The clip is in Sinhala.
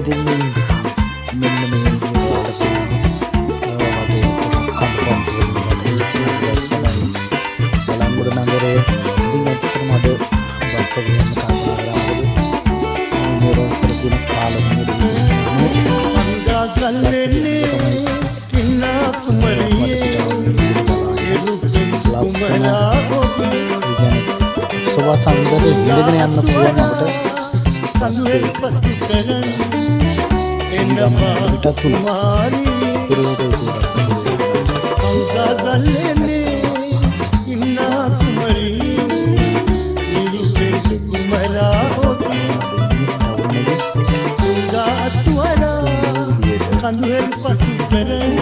ඉතින් මෙන්න මේ විදිහට වගේ කම්පම් බලංගොඩ නගරයේ ඉතින් ඇත්තටම අද බස් එක යන කාලවලදී නිරන්තර දින කාලෙදී අංගගල්ලෙන්නේ කිනා කුමරියේ කුමලා සෝවා සංගතේ විඳගෙන යන්න පුළුවන් අපිට කඳුරේ පසු කරන එන්නමා කුමාරි අංගගල්ලෙන්නේ කිනා කුමරියේ කුමලා ගාස්වර කඳුරේ පසු කරන